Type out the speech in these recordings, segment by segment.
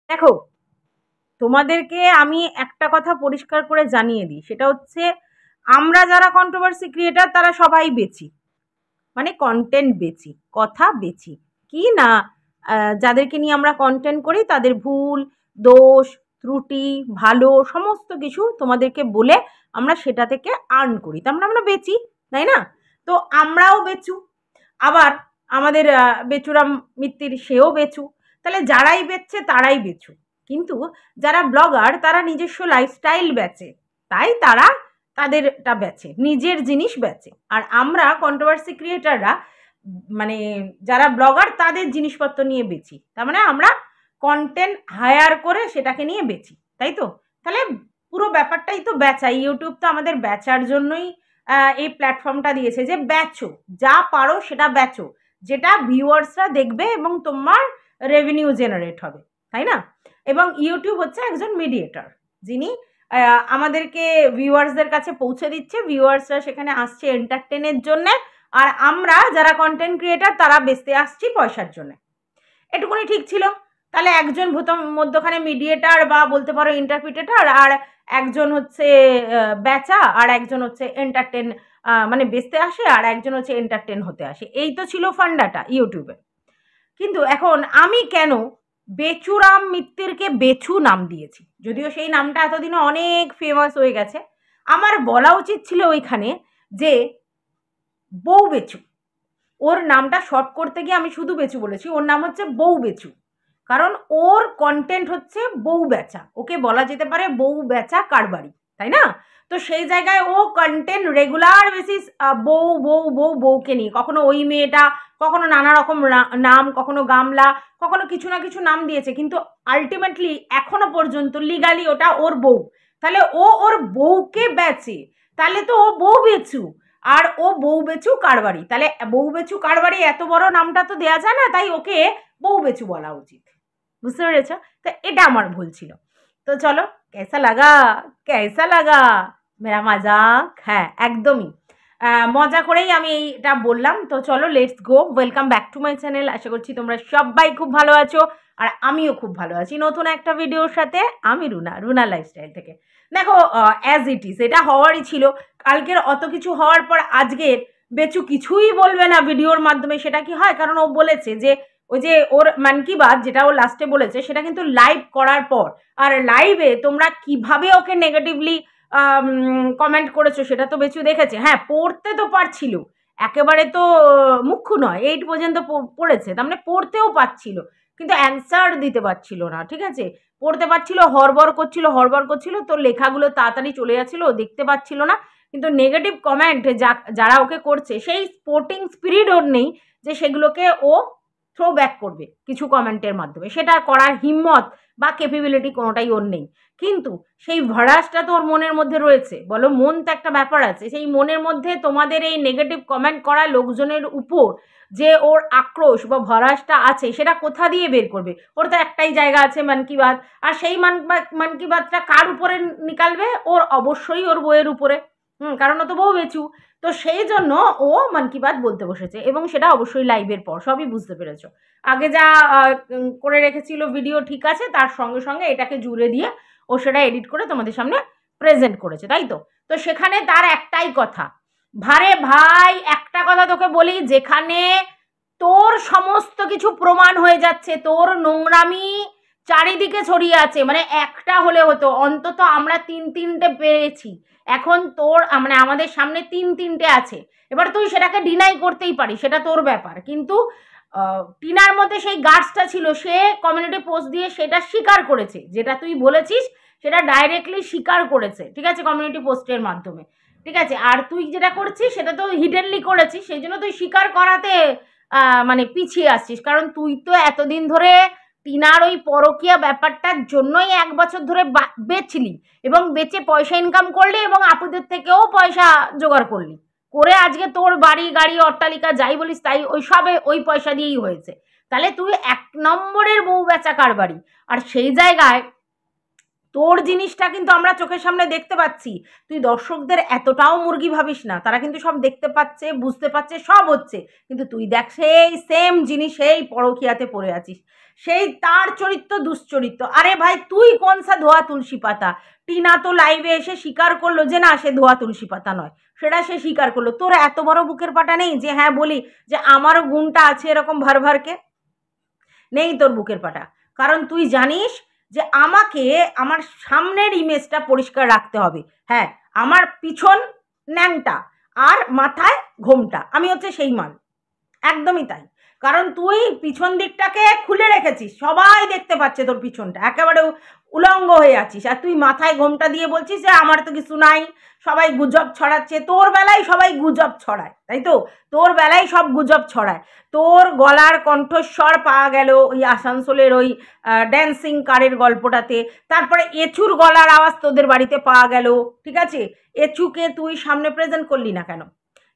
দেখো, তোমাদেরকে আমি একটা কথা পরিষ্কার করে জানিয়ে দিই, সেটা হচ্ছে আমরা যারা কন্ট্রোভার্সি ক্রিয়েটার তারা সবাই বেচি, মানে কন্টেন্ট বেচি, কথা বেচি কি না। যাদেরকে নিয়ে আমরা কন্টেন্ট করি তাদের ভুল, দোষ, ত্রুটি, ভালো সমস্ত কিছু তোমাদেরকে বলে আমরা সেটা থেকে আর্ন করি, তার মানে আমরা বেচি, তাই না? তো আমরাও বেচু, আবার আমাদের বেচুরাম মিত্তির সেও বেচু। তাহলে যারাই বেচছে তারাই বেচু, কিন্তু যারা ব্লগার তারা নিজস্ব লাইফস্টাইল বেচে, তাই তারা তাদেরটা বেচে, নিজের জিনিস বেচে। আর আমরা কন্ট্রোভার্সি ক্রিয়েটাররা মানে যারা ব্লগার তাদের জিনিসপত্র নিয়ে বেচি, তার মানে আমরা কন্টেন্ট হায়ার করে সেটাকে নিয়ে বেচি, তাই তো? তাহলে পুরো ব্যাপারটাই তো বেচা। ইউটিউব তো আমাদের বেচার জন্যই এই প্ল্যাটফর্মটা দিয়েছে, যে বেচো, যা পারো সেটা বেচো, যেটা ভিউয়ার্সরা দেখবে এবং তোমার রেভিনিউ জেনারেট হবে, তাই না? এবং ইউটিউব হচ্ছে একজন মিডিয়েটর, যিনি আমাদেরকে ভিউয়ার্সদের কাছে পৌঁছে দিচ্ছে, ভিউয়ার্সরা সেখানে আসছে এন্টারটেনের জন্যে, আর আমরা যারা কন্টেন্ট ক্রিয়েটার তারা বেচতে আসছি পয়সার জন্য। এটুকুনি ঠিক ছিল। তাহলে একজন মধ্যখানে মিডিয়েটার বা বলতে পারো ইন্টারপ্রিটেটার, আর একজন হচ্ছে বেচা, আর একজন হচ্ছে এন্টারটেন, মানে বেচতে আসে, আর একজন হচ্ছে এন্টারটেন হতে আসে। এই তো ছিল ফান্ডাটা ইউটিউবে। কিন্তু এখন আমি কেন বেচুরাম মিত্তিরকে বেচু নাম দিয়েছি, যদিও সেই নামটা এতদিনে অনেক ফেমাস হয়ে গেছে। আমার বলা উচিত ছিল ওইখানে যে বউ বেচু। ওর নামটা শর্ট করতে গিয়ে আমি শুধু বেচু বলেছি, ওর নাম হচ্ছে বউ বেচু, কারণ ওর কন্টেন্ট হচ্ছে বউ বেচা, ওকে বলা যেতে পারে বউ বেচা কারবারি, তাই না? তো সেই জায়গায় ও কন্টেন্ট রেগুলার বেসিস বউ বউ বউ বউকে নিয়ে, কখনো ওই মেয়েটা, কখনো নানা রকম নাম, কখনো গামলা, কখনো কিছু না কিছু নাম দিয়েছে, কিন্তু আলটিমেটলি এখনো পর্যন্ত লিগালি ওটা ওর বউ। তাহলে ও ওর বউকে বেচে, তাহলে তো ও বউ বেচু, আর ও বউ বেচু কারবারি। তাহলে বউ বেচু কারবারি এত বড় নামটা তো দেয়া যায় না, তাই ওকে বউ বেচু বলা উচিত। বুঝতে পেরেছ? তো এটা আমার ভুল ছিল। তো চলো, কেসা লাগা, কেসা লাগা মেরা মজাক? হ্যাঁ, একদমই মজা করেই আমি এইটা বললাম। তো চলো, let's go. Welcome back to my channel. আশা করছি তোমরা সবাই খুব ভালো আছো, আর আমিও খুব ভালো আছি নতুন একটা ভিডিওর সাথে। আমি রুনা লাইফস্টাইল থেকে। দেখো, অ্যাজ ইট ইজ এটা হওয়ারই ছিল। কালকের অত কিছু হওয়ার পর আজকের বেচু কিছুই বলবে না ভিডিওর মাধ্যমে, সেটা কি হয়? কারণ ও বলেছে যে ওই যে ওর মান কি বাত, যেটা ও লাস্টে বলেছে সেটা কিন্তু লাইভ করার পর। আর লাইভে তোমরা কিভাবে ওকে নেগেটিভলি কমেন্ট করেছো সেটা তো বেচু দেখেছে। হ্যাঁ, পড়তে তো পারছিল, একেবারে তো মুখ্য নয়, 8 পর্যন্ত পড়েছে, তার মানে পড়তেও পারছিল, কিন্তু অ্যান্সার দিতে পারছিল না। ঠিক আছে, পড়তে পারছিল, হড়বড় করছিল, তো লেখাগুলো তাড়াতাড়ি চলে যাচ্ছিল, ও দেখতে পাচ্ছিল না। কিন্তু নেগেটিভ কমেন্ট যারা ওকে করছে, সেই স্পোর্টিং স্পিরিট ওর নেই যে সেগুলোকে ও থ্রো ব্যাক করবে কিছু কমেন্টের মাধ্যমে, সেটা করার হিম্মত বা ক্যাপাবিলিটি কোনোটাই ওর নেই। কিন্তু সেই ভরাসটা তো ওর মনের মধ্যে রয়েছে। বলো, মন তো একটা ব্যাপার আছে, সেই মনের মধ্যে তোমাদের এই নেগেটিভ কমেন্ট করা লোকজনের উপর যে ওর আক্রোশ বা ভরাসটা আছে, সেটা কোথা দিয়ে বের করবে? ওর তো একটাই জায়গা আছে, মান কি বাত। আর সেই মান কি বাতটা কার উপরে নিকালবে? ওর অবশ্যই ওর বইয়ের উপরে। কারণ ও তো বউ বেচু। তো সেই জন্য ও মান কি বাত বলতে বসেছে, এবং সেটা অবশ্যই লাইভের পর। সবই বুঝতে পেরেছো। আগে যা করে রেখেছিল ভিডিও ঠিক আছে, তার সঙ্গে সঙ্গে এটাকে জুড়ে দিয়ে ও সেটা এডিট করে তোমাদের সামনে প্রেজেন্ট করেছে, তাই তো? তো সেখানে তার একটাই কথা, ভারে ভাই একটা কথা তোকে বলি, যেখানে তোর সমস্ত কিছু প্রমাণ হয়ে যাচ্ছে, তোর নোংরামি চারিদিকে ছড়িয়ে আছে, মানে একটা হলে হতো, অন্তত আমরা তিনটে পেয়েছি, এখন তোর মানে আমাদের সামনে তিনটে আছে। এবার তুই সেটাকে ডিনাই করতেই পারিস, সেটা তোর ব্যাপার, কিন্তু টিনার মধ্যে সেই গার্ডসটা ছিল, সে কমিউনিটি পোস্ট দিয়ে সেটা স্বীকার করেছে, যেটা তুই বলেছিস সেটা ডাইরেক্টলি স্বীকার করেছে, ঠিক আছে, কমিউনিটি পোস্টের মাধ্যমে। ঠিক আছে, আর তুই যেটা করছিস সেটা তো হিডেনলি করেছিস, সেই জন্য তুই স্বীকার করাতে মানে পিছিয়ে আসছিস, কারণ তুই তো এতদিন ধরে টিনার ওই পরকীয়া ব্যাপারটার জন্যই 1 বছর ধরে বেচলি, এবং বেচে পয়সা ইনকাম করলি, এবং আপুদের থেকেও পয়সা জোগাড় করলি, করে আজকে তোর বাড়ি গাড়ি অট্টালিকা যাই বলিস তাই ওই সবে ওই পয়সা দিয়েই হয়েছে। তাহলে তুই 1 নম্বরের বউ বেচা কারবারি। আর সেই জায়গায় তোর জিনিসটা কিন্তু আমরা চোখের সামনে দেখতে পাচ্ছি, তুই দর্শকদের এতটাও মুরগি ভাবিস না, তারা কিন্তু সব দেখতে পাচ্ছে, বুঝতে পারছে, সব হচ্ছে, কিন্তু তুই দেখ সেই সেম জিনিস সেই পরকীয়াতে পড়ে আছিস, সেই তার চরিত্র দুশ্চরিত্র। আরে ভাই তুই কোন সা ধোয়া তুলসী পাতা? টিনা তো লাইভে এসে স্বীকার করলো যে না সে ধোয়া তুলসী পাতা নয়, সেটা সে স্বীকার করলো। তোর এত বড় বুকের পাটা নেই যে হ্যাঁ বলি যে আমারও গুণটা আছে এরকম ভারভারকে? নেই তোর বুকের পাটা, কারণ তুই জানিস যে আমাকে আমার সামনের ইমেজটা পরিষ্কার রাখতে হবে। হ্যাঁ, আমার পিছন ন্যাংটা আর মাথায় ঘোমটা, আমি হচ্ছে সেই মাল, একদমই তাই। কারণ তুই পিছন দিকটাকে খুলে রেখেছিস, সবাই দেখতে পাচ্ছে তোর পিছনটা, একেবারে উলঙ্গ হয়ে আছিস, আর তুই মাথায় ঘোমটা দিয়ে বলছিস যে আমার তো কিছু নাই, সবাই গুজব ছড়াচ্ছে। তোর বেলায় সবাই গুজব ছড়ায়, তাই তো? তোর বেলায় সব গুজব ছড়ায়। তোর গলার কণ্ঠস্বর পাওয়া গেল ওই আসানসোলের ওই ড্যান্সিং কারের গল্পটাতে, তারপরে এচুর গলার আওয়াজ তোদের বাড়িতে পাওয়া গেল, ঠিক আছে? এচুকে তুই সামনে প্রেজেন্ট করলি না কেন?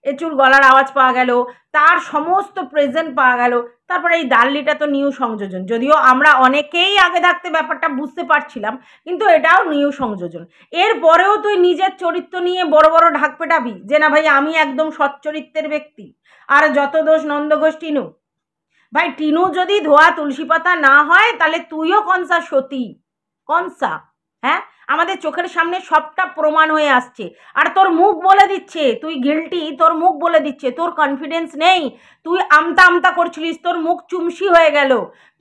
এচুর গলার আওয়াজ পাওয়া গেল, তার সমস্ত প্রেজেন্ট পাওয়া গেল। তারপরে এই দাল্লিটা তো নিউ সংযোজন, যদিও আমরা অনেকেই আগে থাকতে ব্যাপারটা বুঝতে পারছিলাম, কিন্তু এটাও নিউ সংযোজন। এরপরেও তুই নিজের চরিত্র নিয়ে বড় বড় ঢাক পেটাবি যে না ভাই আমি একদম সচ্চরিত্রের ব্যক্তি, আর যত দোষ নন্দঘোষ টিনু। ভাই টিনু যদি ধোয়া তুলসী পাতা না হয় তাহলে তুইও কনসা সতী, কনসা? হ্যাঁ, আমাদের চোখের সামনে সবটা প্রমাণ হয়ে আসছে, আর তোর মুখ বলে দিচ্ছে তুই গিল্টি, তোর মুখ বলে দিচ্ছে তোর কনফিডেন্স নেই। তুই আমতা আমতা করছিলিস, তোর মুখ চুমসি হয়ে গেল,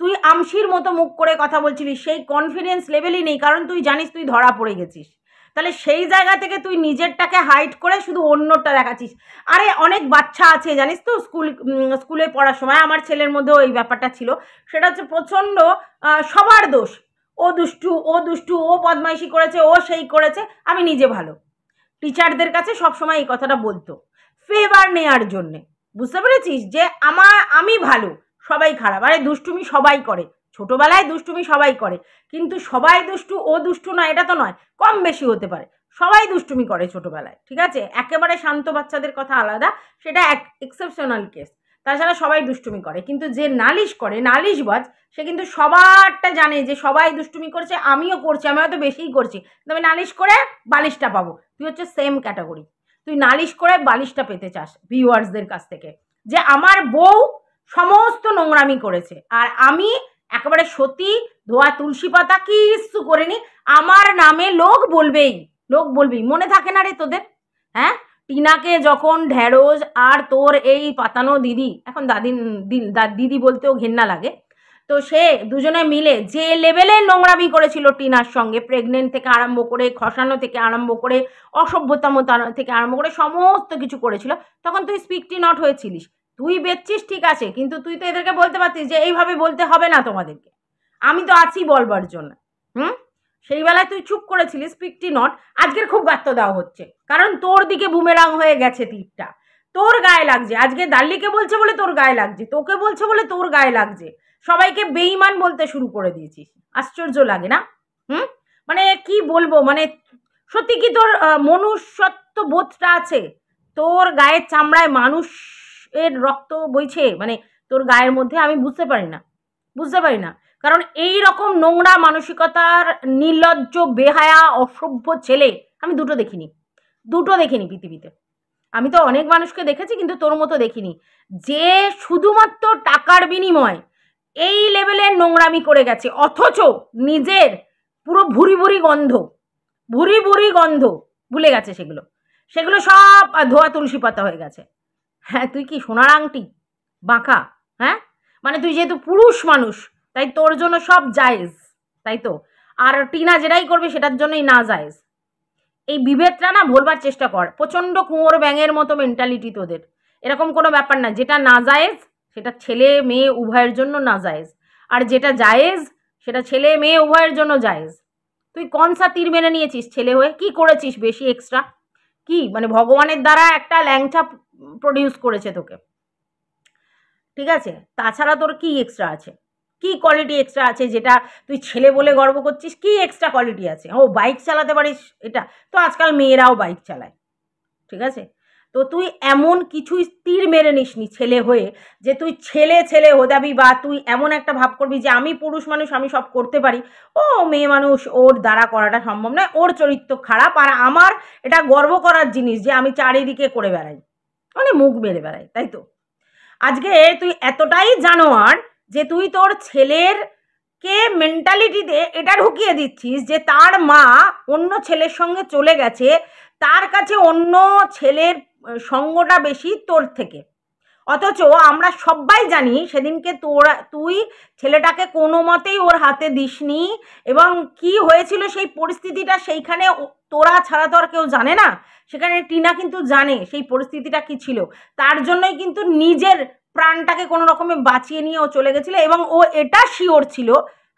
তুই আমসির মতো মুখ করে কথা বলছিলিস, সেই কনফিডেন্স লেভেলই নেই, কারণ তুই জানিস তুই ধরা পড়ে গেছিস। তাহলে সেই জায়গা থেকে তুই নিজেরটাকে হাইড করে শুধু অন্যটা দেখাচ্ছিস। আরে অনেক বাচ্চা আছে জানিস তো, স্কুলে পড়ার সময় আমার ছেলের মধ্যেও এই ব্যাপারটা ছিল, সেটা হচ্ছে প্রচণ্ড সবার দোষ, ও দুষ্টু, ও দুষ্টু, ও বদমাইশি করেছে, ও সেই করেছে, আমি নিজে ভালো। টিচারদের কাছে সবসময় এই কথাটা বলতো ফেভার নেওয়ার জন্যে, বুঝতে পেরেছিস? যে আমি ভালো, সবাই খারাপ। আরে দুষ্টুমি সবাই করে, ছোটবেলায় দুষ্টুমি সবাই করে, কিন্তু সবাই দুষ্টু, ও দুষ্টু না এটা তো নয়, কম বেশি হতে পারে, সবাই দুষ্টুমি করে ছোটবেলায়, ঠিক আছে? একেবারে শান্ত বাচ্চাদের কথা আলাদা, সেটা এক্সেপশনাল কেস, তাছাড়া সবাই দুষ্টুমি করে। কিন্তু যে নালিশ করে, নালিশবাজ, সে কিন্তু সবারটা জানে যে সবাই দুষ্টুমি করছে, আমিও করছি, আমি হয়তো বেশিই করছি, কিন্তু আমি নালিশ করে বালিশটা পাবো। তুই হচ্ছে সেম ক্যাটাগরি, তুই নালিশ করে বালিশটা পেতে চাস ভিউয়ার্সদের কাছ থেকে, যে আমার বউ সমস্ত নোংরামি করেছে আর আমি একেবারে সতী ধোয়া তুলসী পাতা কিছু করিনি, আমার নামে লোক বলবেই, লোক বলবেই। মনে থাকে না রে তোদের? হ্যাঁ, টিনাকে যখন ঢ্যাঁড়স আর তোর এই পাতানো দিদি, এখন দিদি বলতেও ঘেন্না লাগে, তো সে দুজনে মিলে যে লেভেলে নোংরামি করেছিল টিনার সঙ্গে, প্রেগনেন্ট থেকে আরম্ভ করে, খসানো থেকে আরম্ভ করে, অসভ্যতাম থেকে আরম্ভ করে সমস্ত কিছু করেছিল, তখন তুই স্পিকটি নট হয়েছিলিস। তুই বেচছিস ঠিক আছে, কিন্তু তুই তো এদেরকে বলতে পারতিস যে এইভাবে বলতে হবে না তোমাদেরকে, আমি তো আছি বলবার জন্য। সেই বেলায় তুই চুপ করেছিলিস, স্পিকটি নট। আজকের খুব গাত্ত দেওয়া হচ্ছে, কারণ তোর দিকে বুমেরাং হয়ে গেছে তীরটা, তোর গায়ে লাগছে। আজকে দাল্লিকে বলছে বলে তোর গায়ে লাগছে, তোকে বলছে বলে তোর গায়ে লাগছে, সবাইকে বেঈমান বলতে শুরু করে দিয়েছিস। আশ্চর্য লাগে না? মানে কি বলবো, মানে সত্যি কি তোর মনুষ্যত্ব বোধটা আছে? তোর গায়ের চামড়ায় মানুষের রক্ত বইছে, মানে তোর গায়ের মধ্যে? আমি বুঝতে পারি না, কারণ এই রকম নোংরা মানসিকতার নির্লজ্জ, বেহায়া, অসভ্য ছেলে আমি দুটো দেখিনি পৃথিবীতে। আমি তো অনেক মানুষকে দেখেছি, কিন্তু তোর মতো দেখিনি, যে শুধুমাত্র টাকার বিনিময় এই লেভেলের নোংরামি করে গেছে, অথচ নিজের পুরো ভুরি গন্ধ ভুলে গেছে, সেগুলো সব ধোয়া তুলসী পাতা হয়ে গেছে। হ্যাঁ, তুই কি সোনার আংটি বাঁকা? হ্যাঁ, মানে তুই যেহেতু পুরুষ মানুষ তাই তোর জন্য সব জায়েজ, তাই তো? আর টিনা যেটাই করবে সেটার জন্যই না জায়েজ। এই বিভেদটা না ভোলবার চেষ্টা কর। প্রচণ্ড কুঁয়োর ব্যাঙের মতো মেন্টালিটি তোদের। এরকম কোনো ব্যাপার না, যেটা না জায়েজ সেটা ছেলে মেয়ে উভয়ের জন্য না জায়েজ, আর যেটা জায়েজ সেটা ছেলে মেয়ে উভয়ের জন্য জায়েজ। তুই কোন সা তীর মেনে নিয়েছিস ছেলে হয়ে? কি করেছিস বেশি এক্সট্রা? কি মানে ভগবানের দ্বারা একটা ল্যাংচা প্রডিউস করেছে তোকে, ঠিক আছে? তাছাড়া তোর কি এক্সট্রা আছে? কি কোয়ালিটি এক্সট্রা আছে যেটা তুই ছেলে বলে গর্ব করছিস? কি এক্সট্রা কোয়ালিটি আছে? ও বাইক চালাতে পারিস, এটা তো আজকাল মেয়েরাও বাইক চালায়, ঠিক আছে? তো তুই এমন কিছুই তীর মেরে নিসনি ছেলে হয়ে যে তুই ছেলে ছেলে হোদাবি, বা তুই এমন একটা ভাব করবি যে আমি পুরুষ মানুষ, আমি সব করতে পারি। ও মেয়ে মানুষ, ওর দ্বারা করাটা সম্ভব নয়, ওর চরিত্র খারাপ, আর আমার এটা গর্ব করার জিনিস যে আমি চারিদিকে করে বেড়াই, মানে মুখ মেরে বেড়াই, তাই তো? আজকে তুই এতটাই জানোয়ার যে তুই তোর ছেলের কে মেন্টালিটিতে এটা ঢুকিয়ে দিচ্ছিস যে তার মা অন্য ছেলের সঙ্গে চলে গেছে, তার কাছে অন্য ছেলের সঙ্গটা বেশি তোর থেকে। অথচ আমরা সবাই জানি সেদিনকে তুই ছেলেটাকে কোনো মতেই ওর হাতে দিসনি, এবং কি হয়েছিল সেই পরিস্থিতিটা সেইখানে তোরা ছাড়া তো আর কেউ জানে না। সেখানে টিনা কিন্তু জানে সেই পরিস্থিতিটা কি ছিল, তার জন্যই কিন্তু নিজের প্রাণটাকে কোনো রকমে বাঁচিয়ে নিয়ে ও চলে গেছিল। এবং ও এটা শিওর ছিল,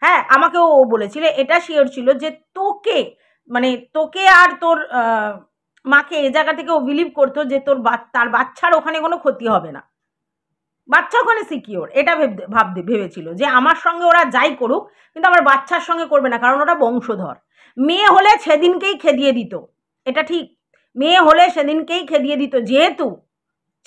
হ্যাঁ আমাকেও ও বলেছিল, এটা শিওর ছিল যে তোকে, মানে তোকে আর তোর মাকে এ জায়গা থেকে ও বিলিভ করতো যে তার বাচ্চার ওখানে কোনো ক্ষতি হবে না, বাচ্চা ওখানে সিকিওর, এটা ভেবেছিল যে আমার সঙ্গে ওরা যাই করুক কিন্তু আমার বাচ্চার সঙ্গে করবে না, কারণ ওটা বংশধর। মেয়ে হলে সেদিনকেই খেদিয়ে দিত, এটা ঠিক, মেয়ে হলে সেদিনকেই খেদিয়ে দিত, যেহেতু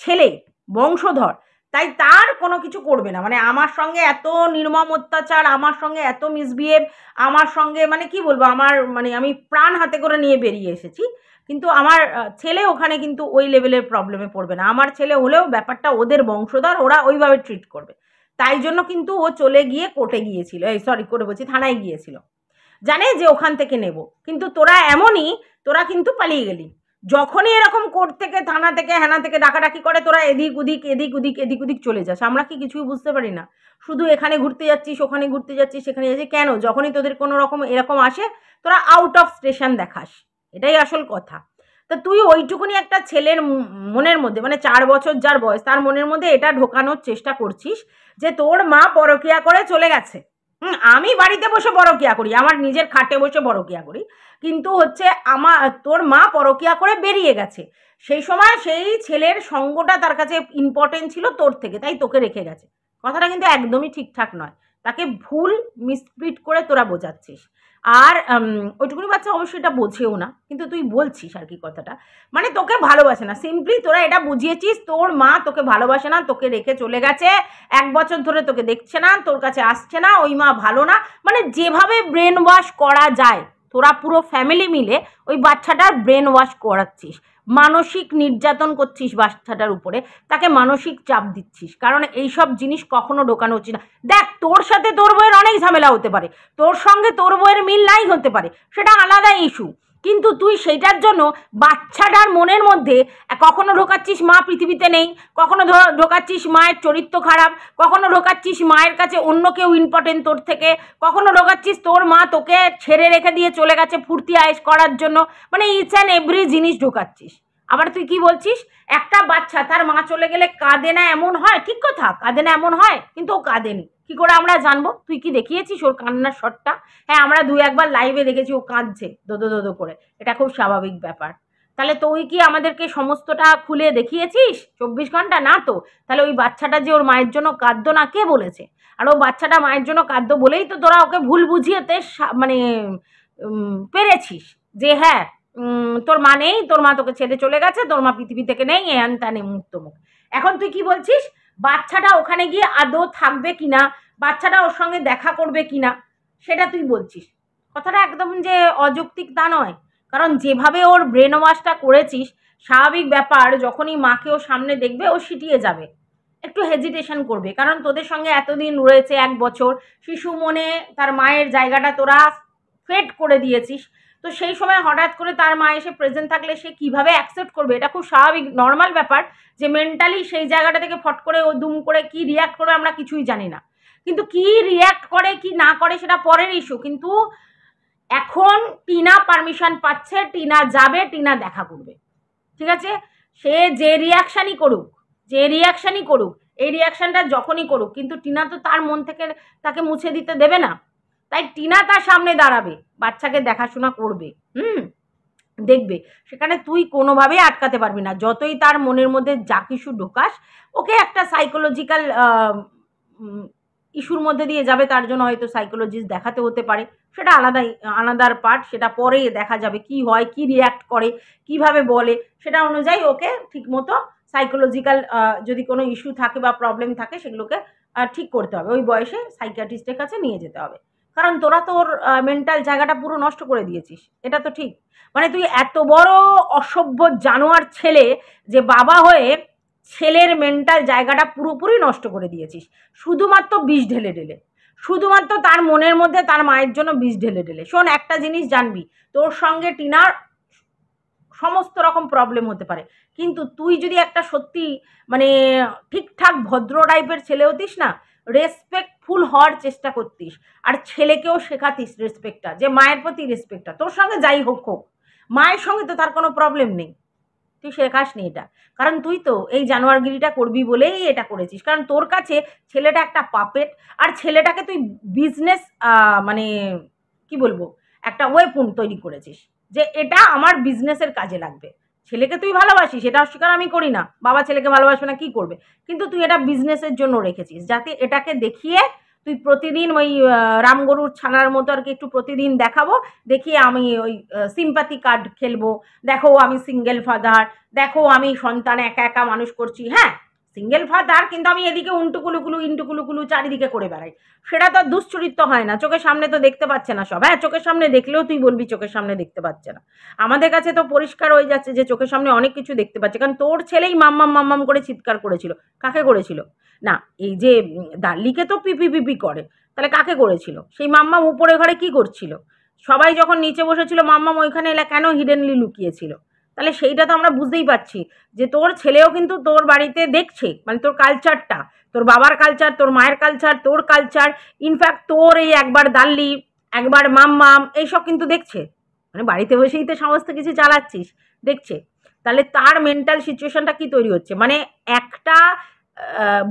ছেলে বংশধর তাই তার কোনো কিছু করবে না। মানে আমার সঙ্গে এত নির্মম অত্যাচার, আমার সঙ্গে এত মিসবিহেভ, আমার সঙ্গে মানে কি বলবো, আমার মানে আমি প্রাণ হাতে করে নিয়ে বেরিয়ে এসেছি, কিন্তু আমার ছেলে ওখানে কিন্তু ওই লেভেলের প্রবলেমে পড়বে না। আমার ছেলে হলেও ব্যাপারটা ওদের বংশধর, ওরা ওইভাবে ট্রিট করবে, তাই জন্য কিন্তু ও চলে গিয়ে কোর্টে গিয়েছিল, এই সরি কোর্টে বলছি, থানায় গিয়েছিল, জানে যে ওখান থেকে নেব। কিন্তু তোরা এমনই, তোরা কিন্তু পালিয়ে গেলি। যখনই এরকম কোর্ট থেকে, থানা থেকে, হ্যানা থেকে ডাকাডাকি করে, তোরা এদিক ওদিক এদিক ওদিক এদিক ওদিক চলে যাস। আমরা কি কিছুই বুঝতে পারি না? শুধু এখানে ঘুরতে যাচ্ছিস, ওখানে ঘুরতে যাচ্ছিস, সেখানে যাচ্ছিস কেন? যখনই তোদের কোনো রকম এরকম আসে তোরা আউট অফ স্টেশন দেখাস, এটাই আসল কথা। তা তুই ওইটুকুনি একটা ছেলের মনের মধ্যে, মানে 4 বছর যার বয়স, তার মনের মধ্যে এটা ঢোকানোর চেষ্টা করছিস যে তোর মা পরকিয়া করে চলে গেছে। আমি বাড়িতে বসে পরকিয়া করি, আমার নিজের খাটে বসে পরকিয়া করি, কিন্তু হচ্ছে তোর মা পরকিয়া করে বেরিয়ে গেছে, সেই সময় সেই ছেলের সঙ্গটা তার কাছে ইম্পর্টেন্ট ছিল তোর থেকে, তাই তোকে রেখে গেছে। কথাটা কিন্তু একদমই ঠিকঠাক নয়, তাকে ভুল মিসপ্রিট করে তোরা বোঝাচ্ছিস। আর ওইটুকুনি বাচ্চা অবশ্যই এটা বোঝেও না, কিন্তু তুই বলছিস আর কি কথাটা, মানে তোকে ভালোবাসে না, সিম্পলি তোরা এটা বুঝিয়েছিস তোর মা তোকে ভালোবাসে না, তোকে রেখে চলে গেছে, 1 বছর ধরে তোকে দেখছে না, তোর কাছে আসছে না, ওই মা ভালো না, মানে যেভাবে ব্রেন ওয়াশ করা যায় তোরা পুরো ফ্যামিলি মিলে ওই বাচ্চাটার ব্রেন ওয়াশ করাচ্ছিস, মানসিক নির্যাতন করছিস বাচ্চাটার উপরে, তাকে মানসিক চাপ দিচ্ছিস, কারণ এইসব জিনিস কখনো ঢোকানো উচিত না। দেখ তোর সাথে তোর বউয়ের অনেক ঝামেলা হতে পারে, তোর সঙ্গে তোর বউয়ের মিল নাই হতে পারে, সেটা আলাদা ইস্যু, কিন্তু তুই সেইটার জন্য বাচ্চাটার মনের মধ্যে কখনো ঢোকাচ্ছিস মা পৃথিবীতে নেই, কখনো ঢোকাচ্ছিস মায়ের চরিত্র খারাপ, কখনো ঢোকাচ্ছিস মায়ের কাছে অন্য কেউ ইম্পর্টেন্ট তোর থেকে, কখনো ঢোকাচ্ছিস তোর মা তোকে ছেড়ে রেখে দিয়ে চলে গেছে ফুর্তি আয়েশ করার জন্য, মানে ইচ অ্যান্ড এভরি জিনিস ঢোকাচ্ছিস। আবার তুই কি বলছিস, একটা বাচ্চা তার মা চলে গেলে কাঁদে না এমন হয়, ঠিক কথা, কাঁদে না এমন হয়, কিন্তু ও কাঁদেনি, কি করে আমরা জানবো? তুই কি দেখিয়েছিস ওর কান্নার শটটা? হ্যাঁ আমরা 2-1 বার লাইভে দেখেছি ও কাঁদছে দোদো দোদো করে, এটা খুব স্বাভাবিক ব্যাপার। তাহলে তুই কি আমাদেরকে সমস্তটা খুলে দেখিয়েছিস 24 ঘন্টা? না তো। তাহলে ওই বাচ্চাটা যে ওর মায়ের জন্য কাঁদতো না, কে বলেছে? আর ও বাচ্চাটা মায়ের জন্য কাঁদতো বলেই তো তোরা ওকে ভুল বুঝিয়েতে মানে পেরেছিস যে হ্যাঁ তোর মা নেই, তোর মা তোকে ছেড়ে চলে গেছে, তোর মা পৃথিবী থেকে নেই, এন তানে মুক্তমুখ। এখন তুই কি বলছিস, বাচ্চাটা ওখানে গিয়ে আদৌ থাকবে কিনা, বাচ্চাটা ওর সঙ্গে দেখা করবে কিনা, সেটা তুই বলছিস। কথাটা একদম যে অযৌক্তিক তা নয়, কারণ যেভাবে ওর ব্রেন ওয়াশটা করেছিস, স্বাভাবিক ব্যাপার, যখনই মাকে ও সামনে দেখবে ও সিটিয়ে যাবে, একটু হেজিটেশন করবে, কারণ তোদের সঙ্গে এতদিন রয়েছে 1 বছর, শিশু মনে তার মায়ের জায়গাটা তোরা ফেড করে দিয়েছিস, তো সেই সময় হঠাৎ করে তার মা এসে প্রেজেন্ট থাকলে সে কিভাবে অ্যাকসেপ্ট করবে, এটা খুব স্বাভাবিক নর্মাল ব্যাপার, যে মেন্টালি সেই জায়গাটা থেকে ফট করে ও দুম করে কি রিয়াক্ট করবে আমরা কিছুই জানি না, কিন্তু কি রিয়াক্ট করে কি না করে সেটা পরের ইস্যু। কিন্তু এখন টিনা পারমিশন পাচ্ছে, টিনা যাবে, টিনা দেখা করবে, ঠিক আছে, সে যে রিয়াকশানই করুক, যে রিয়াকশানই করুক, এই রিয়াকশানটা যখনই করুক, কিন্তু টিনা তো তার মন থেকে তাকে মুছে দিতে দেবে না, তাই টিনা তার সামনে দাঁড়াবে, বাচ্চাকে দেখাশোনা করবে, দেখবে, সেখানে তুই কোনোভাবেই আটকাতে পারবি না, যতই তার মনের মধ্যে যা কিছু ঢোকাস, ওকে একটা সাইকোলজিক্যাল ইস্যুর মধ্যে দিয়ে যাবে, তার জন্য হয়তো সাইকোলজিস্ট দেখাতে হতে পারে, সেটা আলাদার পার্ট, সেটা পরে দেখা যাবে কি হয়, কি রিয়্যাক্ট করে, কিভাবে বলে, সেটা অনুযায়ী ওকে ঠিকমতো সাইকোলজিক্যাল যদি কোনো ইস্যু থাকে বা প্রবলেম থাকে সেগুলোকে ঠিক করতে হবে, ওই বয়সে সাইকিয়াট্রিস্টের কাছে নিয়ে যেতে হবে। কারণ তোরা তোর মেন্টাল জায়গাটা পুরো নষ্ট করে দিয়েছিস, এটা তো ঠিক। মানে তুই এত বড় অসভ্য জানোয়ার ছেলে যে বাবা হয়ে ছেলের মেন্টাল জায়গাটা পুরোপুরি নষ্ট করে দিয়েছিস, শুধুমাত্র বিষ ঢেলে ঢেলে, শুধুমাত্র তার মনের মধ্যে তার মায়ের জন্য বিষ ঢেলে ঢেলে। শোন, একটা জিনিস জানবি, তোর সঙ্গে টিনার সমস্ত রকম প্রবলেম হতে পারে, কিন্তু তুই যদি একটা সত্যি মানে ঠিকঠাক ভদ্র টাইপের ছেলে হতিস না, রেসপেক্টফুল হওয়ার চেষ্টা করতিস, আর ছেলেকেও শেখাতিস রেসপেক্টটা, যে মায়ের প্রতি রেসপেক্টটা, তোর সঙ্গে যাই হোক হোক, মায়ের সঙ্গে তো তার কোনো প্রবলেম নেই, তুই শেখাসনি এটা। কারণ তুই তো এই জানোয়ারগিরিটা করবি বলেই এটা করেছিস, কারণ তোর কাছে ছেলেটা একটা পাপেট, আর ছেলেটাকে তুই বিজনেস মানে কি বলবো, একটা ওয়েপন তৈরি করেছিস, যে এটা আমার বিজনেসের কাজে লাগবে। ছেলেকে তুই ভালোবাসিস, এটা অস্বীকার আমি করি না, বাবা ছেলেকে ভালোবাসবে না কি করবে, কিন্তু তুই এটা বিজনেসের জন্য রেখেছিস, যাতে এটাকে দেখিয়ে তুই প্রতিদিন ওই রামগরুর ছানার মতো আর কি একটু প্রতিদিন দেখাবো, দেখিয়ে আমি ওই সিম্পাথি কার্ড খেলবো, দেখো আমি সিঙ্গেল ফাদার, দেখো আমি সন্তান একা একা মানুষ করছি। হ্যাঁ, সিঙ্গেল ফাদার, কিন্তু আমি এদিকে উন্টুকুলুকুলু ইন্টুকুলুকুলু চারিদিকে করে বেড়াই, সেটা তো দুশ্চরিত্র হয় না, চোখের সামনে তো দেখতে পাচ্ছে না সব। হ্যাঁ, চোখের সামনে দেখলেও তুই বলবি চোখের সামনে দেখতে পাচ্ছে না, আমাদের কাছে তো পরিষ্কার হয়ে যাচ্ছে যে চোখের সামনে অনেক কিছু দেখতে পাচ্ছে, কারণ তোর ছেলেই মাম্মাম মাম্মাম করে চিৎকার করেছিল। কাকে করেছিল? না, এই যে দাল্লিকে তো পিপি পিপি করে, তাহলে কাকে করেছিল? সেই মাম্মাম উপরে ঘরে কি করছিল? সবাই যখন নিচে বসেছিল মাম্মাম ওইখানে এলা কেন হিডেনলি লুকিয়েছিল? তাহলে সেইটা তো আমরা বুঝতেই পারছি যে তোর ছেলেও কিন্তু তোর বাড়িতে দেখছে, মানে তোর কালচারটা, তোর বাবার কালচার, তোর মায়ের কালচার, তোর কালচার, ইনফ্যাক্ট তোর এই একবার দাল্লি একবার মাম্মাম এইসব কিন্তু দেখছে, মানে বাড়িতে বসেই তো সমস্ত কিছু চালাচ্ছিস, দেখছে। তাহলে তার মেন্টাল সিচুয়েশনটা কি তৈরি হচ্ছে, মানে একটা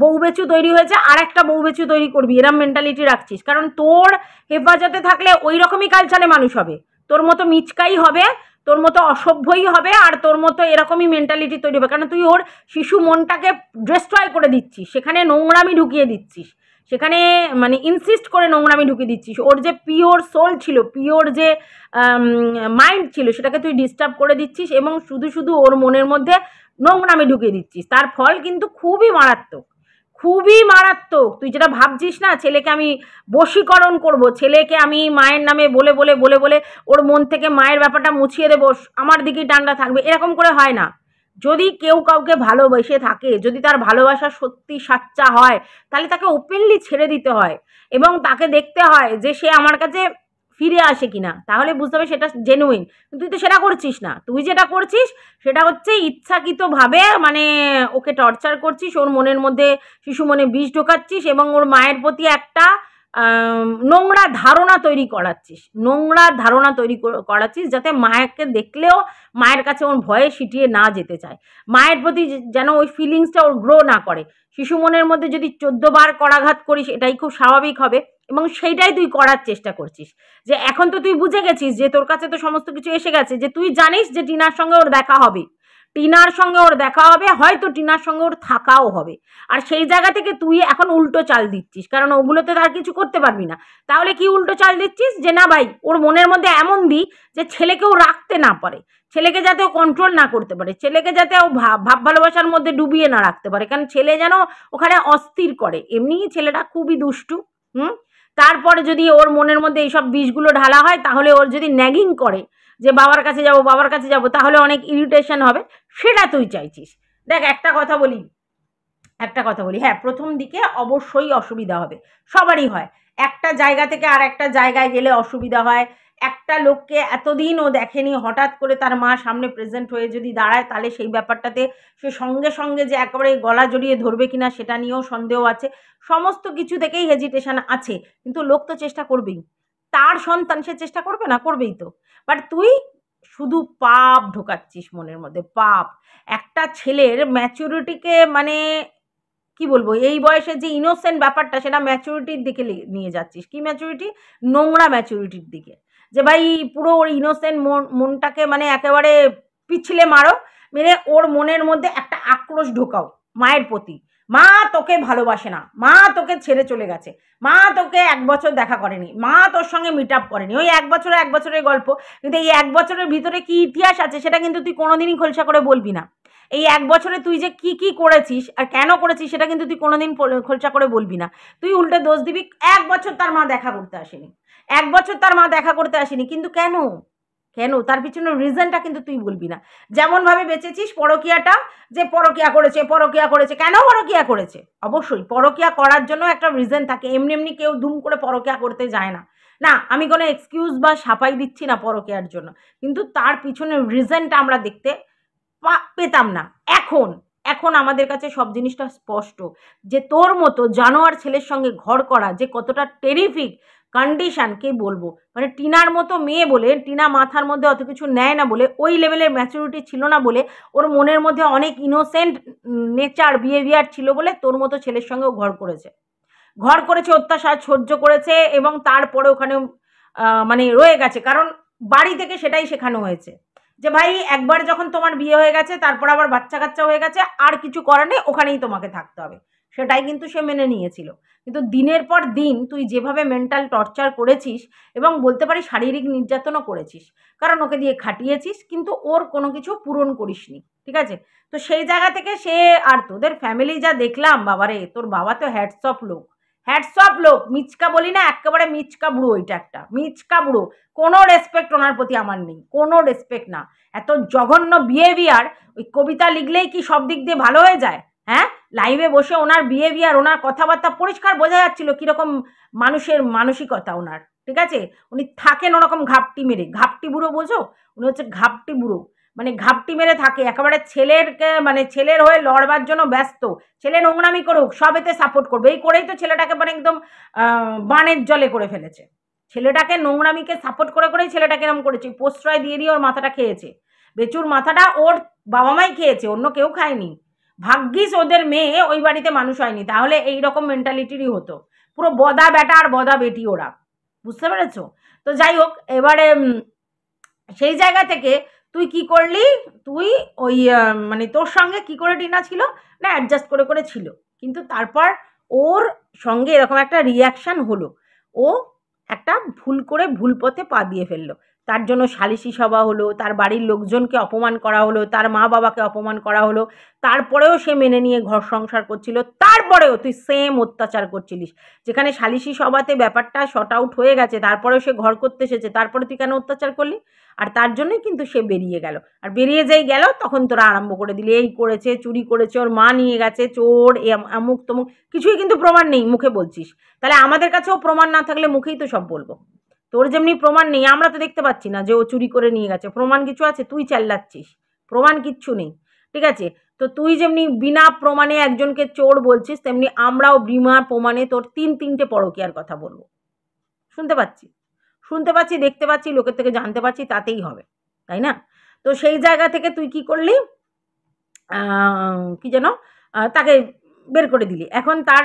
বউ বেচু তৈরি হয়েছে আর একটা বউ বেচু তৈরি করবি, এরম মেন্টালিটি রাখছিস, কারণ তোর হেফাজতে থাকলে ওই রকমই কালচারে মানুষ হবে, তোর মতো মিচকাই হবে, তোর মতো অসভ্যই হবে, আর তোর মতো এরকমই মেন্টালিটি তৈরি হবে, কারণ তুই ওর শিশু মনটাকে ডিস্ট্রয় করে দিচ্ছিস, সেখানে নোংরামি ঢুকিয়ে দিচ্ছিস, সেখানে মানে ইনসিস্ট করে নোংরামি ঢুকিয়ে দিচ্ছিস, ওর যে পিওর সোল ছিল, পিওর যে মাইন্ড ছিল, সেটাকে তুই ডিস্টার্ব করে দিচ্ছিস, এবং শুধু শুধু ওর মনের মধ্যে নোংরামি ঢুকিয়ে দিচ্ছিস। তার ফল কিন্তু খুবই মারাত্মক, খুবই মারাত্মক। তুই যেটা ভাবছিস না ছেলেকে আমি বশীকরণ করব, ছেলেকে আমি মায়ের নামে বলে বলে বলে বলে ওর মন থেকে মায়ের ব্যাপারটা মুছিয়ে দেবো, আমার দিকেই টানটা থাকবে, এরকম করে হয় না। যদি কেউ কাউকে ভালোবেসে থাকে, যদি তার ভালোবাসা সত্যি সাচ্চা হয়, তাহলে তাকে ওপেনলি ছেড়ে দিতে হয়, এবং তাকে দেখতে হয় যে সে আমার কাছে ফিরে আসে কিনা, তাহলে বুঝতে হবে সেটা জেনুইন। তুই তো সেটা করছিস না, তুই যেটা করছিস সেটা হচ্ছে ইচ্ছাকৃতভাবে মানে ওকে টর্চার করছিস, ওর মনের মধ্যে শিশু মনে বিষ ঢোকাচ্ছিস, এবং ওর মায়ের প্রতি একটা নোংরা ধারণা তৈরি করাচ্ছিস, নোংরা ধারণা তৈরি করাচ্ছিস, যাতে মায়েরকে দেখলেও মায়ের কাছে ওর ভয়ে সিটিয়ে না যেতে চায়, মায়ের প্রতি যেন ওই ফিলিংসটা ওর গ্রো না করে। শিশু মনের মধ্যে যদি 14 বার করাঘাত করিস, এটাই খুব স্বাভাবিক হবে, এবং সেইটাই তুই করার চেষ্টা করছিস। যে এখন তো তুই বুঝে গেছিস যে তোর কাছে তো সমস্ত কিছু এসে গেছে, যে তুই জানিস যে টিনার সঙ্গে ওর দেখা হবে, টিনার সঙ্গে ওর দেখা হবে, হয়তো টিনার সঙ্গে ওর থাকাও হবে, আর সেই জায়গা থেকে তুই এখন উল্টো চাল দিচ্ছিস, কারণ ওগুলোতে তার কিছু করতে পারবি না। তাহলে কি উল্টো চাল দিচ্ছিস, যে না ভাই ওর মনের মধ্যে এমন দি যে ছেলেকেও রাখতে না পারে, ছেলেকে যাতে ও কন্ট্রোল না করতে পারে, ছেলেকে যাতে ও ভাব ভালোবাসার মধ্যে ডুবিয়ে না রাখতে পারে, কারণ ছেলে যেন ওখানে অস্থির করে, এমনিই ছেলেটা খুবই দুষ্টু। তারপরে যদি ওর মনের মধ্যে এইসব বিষগুলো ঢালা হয়, তাহলে ওর যদি ন্যাগিং করে যে বাবার কাছে যাব বাবার কাছে যাব, তাহলে অনেক ইরিটেশন হবে, সেটা তুই চাইছিস। দেখ একটা কথা বলি, হ্যাঁ প্রথম দিকে অবশ্যই অসুবিধা হবে, সবারই হয়, একটা জায়গা থেকে আর একটা জায়গায় গেলে অসুবিধা হয়। একটা লোককে এতদিন ও দেখেনি, হঠাৎ করে তার মা সামনে প্রেজেন্ট হয়ে যদি দাঁড়ায়, তাহলে সেই ব্যাপারটাতে সে সঙ্গে সঙ্গে যে একেবারে গলা জড়িয়ে ধরবে কিনা সেটা নিয়েও সন্দেহ আছে, সমস্ত কিছু থেকেই হেজিটেশন আছে, কিন্তু লোক তো চেষ্টা করবেই, তার সন্তান সে চেষ্টা করবে না, করবেই তো। বাট তুই শুধু পাপ ঢোকাচ্ছিস মনের মধ্যে, পাপ। একটা ছেলের ম্যাচুরিটিকে মানে কি বলবো, এই বয়সে যে ইনোসেন্ট ব্যাপারটা, সেটা ম্যাচুরিটির দিকে নিয়ে যাচ্ছিস। কি ম্যাচুরিটি? নোংরা ম্যাচুরিটির দিকে, যে ভাই পুরো ওর ইনোসেন্ট মনটাকে মানে একেবারে পিছলে মারো, মেরে ওর মনের মধ্যে একটা আক্রোশ ঢোকাও মায়ের প্রতি, মা তোকে ভালোবাসে না, মা তোকে ছেড়ে চলে গেছে, মা তোকে 1 বছর দেখা করেনি, মা তোর সঙ্গে মিট আপ করেনি। ওই 1 বছরের গল্প, কিন্তু এই 1 বছরের ভিতরে কি ইতিহাস আছে সেটা কিন্তু তুই কোনোদিনই খোলসা করে বলবি না। এই 1 বছরে তুই যে কি করেছিস আর কেন করেছিস সেটা কিন্তু তুই কোনোদিন খোলসা করে বলবি না। তুই উল্টে দোষ দিবি 1 বছর তার মা দেখা করতে আসেনি, 1 বছর তার মা দেখা করতে আসেনি, কিন্তু কেন, কেন তার পিছনে রিজনটা কিন্তু তুই বলবি না। যেমনভাবে বেঁচেছিস পরকীয়াটা, যে পরকীয়া করেছে, কেন পরকীয়া করেছে? অবশ্যই পরকীয়া করার জন্য একটা রিজন থাকে, এমনি এমনি কেউ দুম করে পরকীয়া করতে যায় না। না, আমি কোনো এক্সকিউজ বা সাফাই দিচ্ছি না পরকীয়ার জন্য, কিন্তু তার পিছনে রিজনটা আমরা দেখতে পেতাম না। এখন আমাদের কাছে সব জিনিসটা স্পষ্ট, যে তোর মতো জানোয়ার ছেলের সঙ্গে ঘর করা যে কতটা টেরিফিক কন্ডিশন, কে বলবো। মানে টিনার মতো মেয়ে বলে, টিনা মাথার মধ্যে অত কিছু নেয় না বলে, ওই লেভেলের ম্যাচুরিটি ছিল না বলে, ওর মনের মধ্যে অনেক ইনোসেন্ট নেচার বিহেভিয়ার ছিল বলে তোর মতো ছেলের সঙ্গেও ঘর করেছে, অত্যাচার সহ্য করেছে, এবং তারপরে ওখানে মানে রয়ে গেছে। কারণ বাড়ি থেকে সেটাই শেখানো হয়েছে যে ভাই একবার যখন তোমার বিয়ে হয়ে গেছে, তারপর আবার বাচ্চা কাচ্চা হয়ে গেছে, আর কিছু করার নেই, ওখানেই তোমাকে থাকতে হবে। সেটাই কিন্তু সে মেনে নিয়েছিল। কিন্তু দিনের পর দিন তুই যেভাবে মেন্টাল টর্চার করেছিস, এবং বলতে পারি শারীরিক নির্যাতনও করেছিস, কারণ ওকে দিয়ে খাটিয়েছিস, কিন্তু ওর কোনো কিছু পূরণ করিসনি, ঠিক আছে? তো সেই জায়গা থেকে সে, আর তোদের ফ্যামিলি যা দেখলাম, বাবারে, তোর বাবা তো হ্যাটস অফ লোক, মিচকা বলি না, একেবারে মিচকা বুড়ো, ওইটা একটা মিচকা বুড়ো। কোনো রেসপেক্ট ওনার প্রতি আমার নেই, কোনো রেসপেক্ট না। এত জঘন্য বিহেভিয়ার, ওই কবিতা লিখলেই কি সব দিক দিয়ে ভালো হয়ে যায়? হ্যাঁ, লাইভে বসে ওনার বিহেভিয়ার, ওনার কথাবার্তা পরিষ্কার বোঝা যাচ্ছিল কীরকম মানুষের মানসিকতা ওনার, ঠিক আছে? উনি থাকেন ওরকম ঘাপটি মেরে, ঘাপটি বুড়ো বোঝো, উনি হচ্ছে ঘাপটি বুড়ো, মানে ঘাপটি মেরে থাকে একেবারে। ছেলের হয়ে লড়বার জন্য ব্যস্ত, ছেলে নোংরামি করুক সব এতে সাপোর্ট করবে, এই করেই তো ছেলেটাকে মানে একদম বানের জলে করে ফেলেছে। ছেলেটাকে নোংরামিকে সাপোর্ট করেই ছেলেটাকে এরম করেছে, প্রশ্রয় দিয়ে ওর মাথাটা খেয়েছে। বেচুর মাথাটা ওর বাবা মাই খেয়েছে, অন্য কেউ খায়নি। ভাগ্যিস ওদের মেয়ে ওই বাড়িতে মানুষ হয়নি, তাহলে এইরকম মেন্টালিটিরই হতো। পুরো বদা বেটা আর বদা বেটি ওরা, বুঝতে পেরেছো? তো যাই হোক, এবারে সেই জায়গা থেকে তুই কি করলি? তুই ওই মানে তোর সঙ্গে কি করে টিনা ছিল না, অ্যাডজাস্ট করে ছিল, কিন্তু তারপর ওর সঙ্গে এরকম একটা রিয়াকশান হলো, ও একটা ভুল পথে পা দিয়ে ফেললো। তার জন্য সালিশি সভা হলো, তার বাড়ির লোকজনকে অপমান করা হলো, তার মা বাবাকে অপমান করা হলো, তারপরেও সে মেনে নিয়ে ঘর সংসার করছিল। তারপরেও তুই সেম অত্যাচার করছিলিস, যেখানে সালিশি সভাতে ব্যাপারটা শর্ট আউট হয়ে গেছে, তারপরেও সে ঘর করতে এসেছে, তারপরে তুই কেন অত্যাচার করলি? আর তার জন্যই কিন্তু সে বেরিয়ে গেল, আর বেরিয়ে যেই গেল তখন তোরা আরম্ভ করে দিলি এই করেছে, চুরি করেছে, ওর মা নিয়ে গেছে, চোর, অমুক তমুক। কিছুই কিন্তু প্রমাণ নেই, মুখে বলছিস। তাহলে আমাদের কাছেও প্রমাণ না থাকলে মুখেই তো সব বলবো। তোর যেমনি প্রমাণ নেই, আমরা তো দেখতে পাচ্ছি না যে ও চুরি করে নিয়ে গেছে, প্রমাণ কিছু আছে? তুই চেল্লাচ্ছিস, প্রমাণ কিচ্ছু নেই, ঠিক আছে? তো তুই যেমনি বিনা প্রমাণে একজনকে চোর বলছিস, তেমনি আমরাও বিনা প্রমাণে তোর 3-3টে পরকীয়ার কথা বলবো। শুনতে পাচ্ছি, দেখতে পাচ্ছি, লোকের থেকে জানতে পারছি, তাতেই হবে, তাই না? তো সেই জায়গা থেকে তুই কি করলি? কি যেন, তাকে বের করে দিলি। এখন তার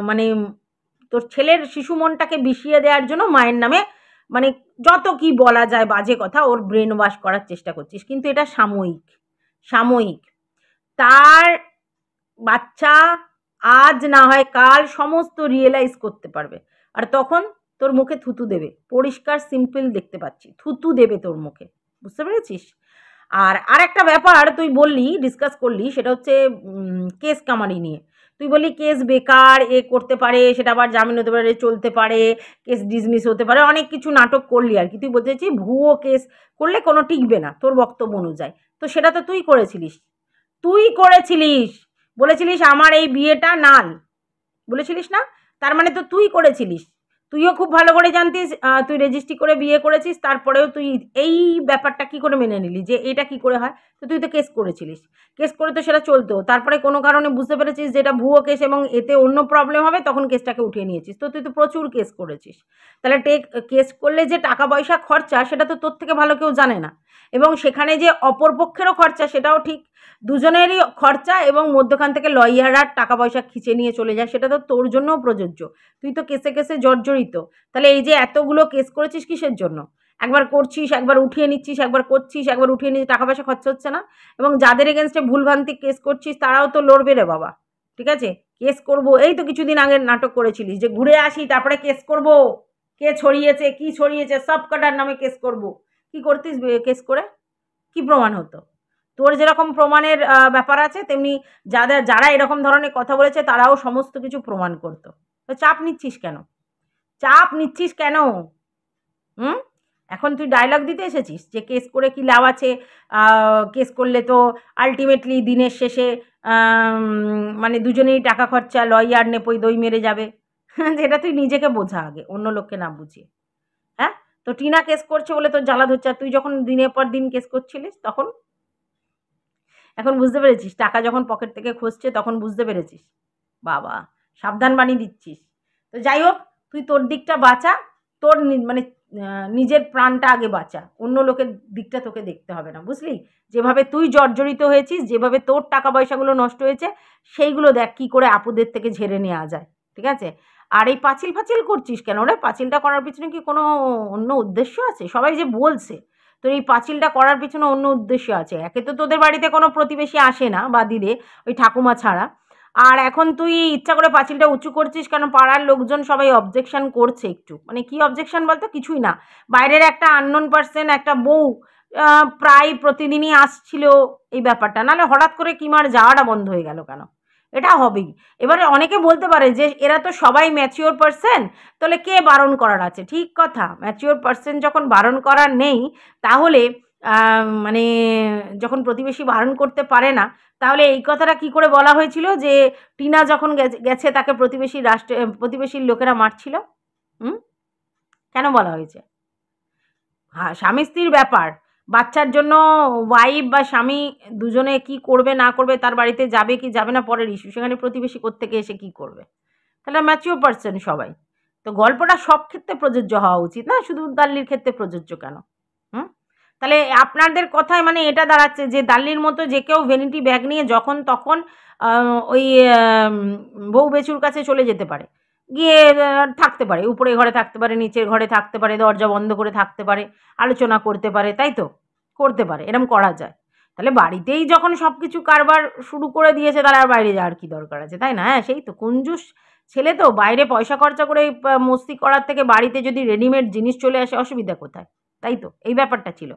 মানে তোর ছেলের শিশু মনটাকে বিষিয়ে দেওয়ার জন্য মায়ের নামে মানে যত কি বলা যায় বাজে কথা, ওর ব্রেন ওয়াশ করার চেষ্টা করছিস, কিন্তু এটা সাময়িক। তার বাচ্চা আজ না হয় কাল সমস্ত রিয়েলাইজ করতে পারবে, আর তখন তোর মুখে থুতু দেবে, পরিষ্কার সিম্পল দেখতে পাচ্ছি, থুতু দেবে তোর মুখে, বুঝতে পেরেছিস? আর একটা ব্যাপার তুই বললি, ডিসকাস করলি, সেটা হচ্ছে কেস কামারি নিয়ে। তুই বললি কেস বেকার, এ করতে পারে, সেটা আবার জামিন হতে পারে, চলতে পারে, কেস ডিসমিস হতে পারে, অনেক কিছু নাটক করলি আর কি। তুই বলতে চাইছিস ভুয়ো কেস করলে কোনো টিকবে না, তোর বক্তব্য অনুযায়ী। তো সেটা তো তুই করেছিলিস, বলেছিলিস আমার এই বিয়েটা নাল, বলেছিলিস না? তার মানে তো তুই করেছিলিস, তুইও খুব ভালো করে জানতিস তুই রেজিস্ট্রি করে বিয়ে করেছিস, তারপরেও তুই এই ব্যাপারটা কি করে মেনে নিলি যে এটা কি করে হয়? তো তুই তো কেস করেছিলিস, কেস করে তো সেটা চলতো, তারপরে কোনো কারণে বুঝতে পেরেছিস যে এটা ভুয়ো কেস এবং এতে অন্য প্রবলেম হবে, তখন কেসটাকে উঠিয়ে নিয়েছিস। তো তুই তো প্রচুর কেস করেছিস, তাহলে কেস করলে যে টাকা পয়সা খরচা, সেটা তো তোর থেকে ভালো কেউ জানে না, এবং সেখানে যে অপর পক্ষেরও খরচা, সেটাও ঠিক দুজনেরই খরচা, এবং মধ্যখান থেকে লয়াররা টাকা পয়সা খিচে নিয়ে চলে যায়, সেটা তো তোর জন্যও প্রযোজ্য। তুই তো কেসে জর্জরিত, তাহলে এই যে এতগুলো কেস করেছিস কিসের জন্য? একবার করছিস, একবার উঠিয়ে নিচ্ছিস, একবার করছিস, একবার উঠিয়ে নিচ্ছিস, টাকা পয়সা খরচা হচ্ছে না? এবং যাদের এগেনস্টে ভুলভ্রান্তি কেস করছিস তারাও তো লড়বে রে বাবা, ঠিক আছে? কেস করব, এই তো কিছুদিন আগে নাটক করেছিলিস যে ঘুরে আসি তারপরে কেস করব, কে ছড়িয়েছে কি ছড়িয়েছে সব কটার নামে কেস করব। কি করতিস কেস করে? কি প্রমাণ হতো? তোর যেরকম প্রমাণের ব্যাপার আছে, তেমনি যারা এরকম ধরনের কথা বলেছে তারাও সমস্ত কিছু প্রমাণ করতো। তো চাপ নিচ্ছিস কেন? চাপ নিচ্ছিস কেন? হুম? এখন তুই ডায়লগ দিতে এসেছিস যে কেস করে কি লাভ আছে? কেস করলে তো আল্টিমেটলি দিনের শেষে মানে দুজনেই টাকা খরচা, লয়ার নেপই দই মেরে যাবে। যেটা তুই নিজেকে বোঝা আগে, অন্য লোককে না বুঝিয়ে। হ্যাঁ? তো টিনা কেস করছে বলে তোর জ্বালা ধরছে, আর তুই যখন দিনের পর দিন কেস করছিলিস তখন? এখন বুঝতে পেরেছিস? টাকা যখন পকেট থেকে খসছে তখন বুঝতে পেরেছিস? বাবা! সাবধান বাণী দিচ্ছিস। তো যাই হোক, তুই তোর দিকটা বাঁচা। তোর মানে নিজের প্রাণটা আগে বাঁচা। অন্য লোকের দিকটা তোকে দেখতে হবে না, বুঝলি? যেভাবে তুই জর্জরিত হয়েছিস, যেভাবে তোর টাকা পয়সাগুলো নষ্ট হয়েছে, সেইগুলো দেখ কি করে আপুদের থেকে ঝেড়ে নেওয়া যায়। ঠিক আছে? আর এই পাঁচিল করছিস কেন রে? পাঁচিলটা করার পিছনে কি কোনো অন্য উদ্দেশ্য আছে? সবাই যে বলছে, তোর এই পাঁচিলটা করার পিছনে অন্য উদ্দেশ্য আছে। একে তো তোদের বাড়িতে কোনো প্রতিবেশী আসে না বাদিদে, ওই ঠাকুমা ছাড়া। আর এখন তুই ইচ্ছা করে পাঁচিলটা উঁচু করছিস কেন? পাড়ার লোকজন সবাই অবজেকশন করছে একটু। মানে কি অবজেকশন বলতো? কিছুই না। বাইরের একটা আননোন পারসন, একটা বউ প্রায় প্রতিদিনই আসছিল, এই ব্যাপারটা। নাহলে হঠাৎ করে কিমার যাওয়াটা বন্ধ হয়ে গেল কেন? এটা হবেই। এবারে অনেকে বলতে পারে যে এরা তো সবাই ম্যাচিওর পারসন, তাহলে কে বারণ করার আছে? ঠিক কথা, ম্যাচিওর পারসন যখন বারণ করার নেই, তাহলে মানে যখন প্রতিবেশী বারণ করতে পারে না, তাহলে এই কথাটা কি করে বলা হয়েছিল যে টিনা যখন গেছে তাকে প্রতিবেশীর লোকেরা মারছিল? হুম? কেন বলা হয়েছে? হ্যাঁ, স্বামী স্ত্রীর ব্যাপার। বাচ্চার জন্য ওয়াইফ বা স্বামী দুজনে কি করবে না করবে, তার বাড়িতে যাবে কি যাবে না পরের ইস্যু। সেখানে প্রতিবেশী কোত্থেকে এসে কি করবে? তাহলে ম্যাচিওর পারসন সবাই। তো গল্পটা সব ক্ষেত্রে প্রযোজ্য হওয়া উচিত না, শুধু দাল্লির ক্ষেত্রে প্রযোজ্য কেন? হুম? তাহলে আপনাদের কথায় মানে এটা দাঁড়াচ্ছে যে দাল্লির মতো যে কেউ ভ্যানিটি ব্যাগ নিয়ে যখন তখন ওই বউ বেচুর কাছে চলে যেতে পারে। গিয়ে থাকতে পারে। উপরের ঘরে থাকতে পারে, নিচের ঘরে থাকতে পারে, দরজা বন্ধ করে থাকতে পারে, আলোচনা করতে পারে, তাই তো? করতে পারে, এরম করা যায়। তাহলে বাড়িতেই যখন সবকিছু কারবার শুরু করে দিয়েছে, তাহলে আর বাইরে যাওয়ার কি দরকার আছে, তাই না? হ্যাঁ, সেই তো কঞ্জুস ছেলে তো, বাইরে পয়সা খরচা করে মস্তি করার থেকে বাড়িতে যদি রেডিমেড জিনিস চলে আসে, অসুবিধা কোথায়? তাই তো? এই ব্যাপারটা ছিল।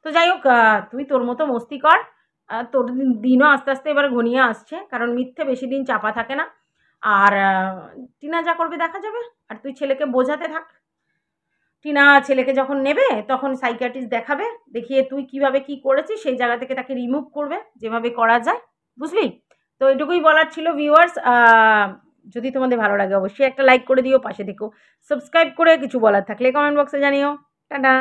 তো যাই হোক, তুই তোর মতো মস্তি কর। তোর দিনও আস্তে আস্তে এবার ঘনিয়ে আসছে, কারণ মিথ্যে বেশি দিন চাপা থাকে না। আর টিনা যা করবে দেখা যাবে। আর তুই ছেলেকে বোঝাতে থাক। টিনা ছেলেকে যখন নেবে তখন সাইকিয়াট্রিস্ট দেখাবে, দেখিয়ে তুই কিভাবে কি করেছিস সেই জায়গা থেকে তাকে রিমুভ করবে যেভাবে করা যায়, বুঝলি? তো এটুকুই বলার ছিল ভিউয়ার্স। যদি তোমাদের ভালো লাগে অবশ্যই একটা লাইক করে দিও, পাশে থেকো, সাবস্ক্রাইব করে কিছু বলার থাকলে কমেন্ট বক্সে জানিও। টাটা।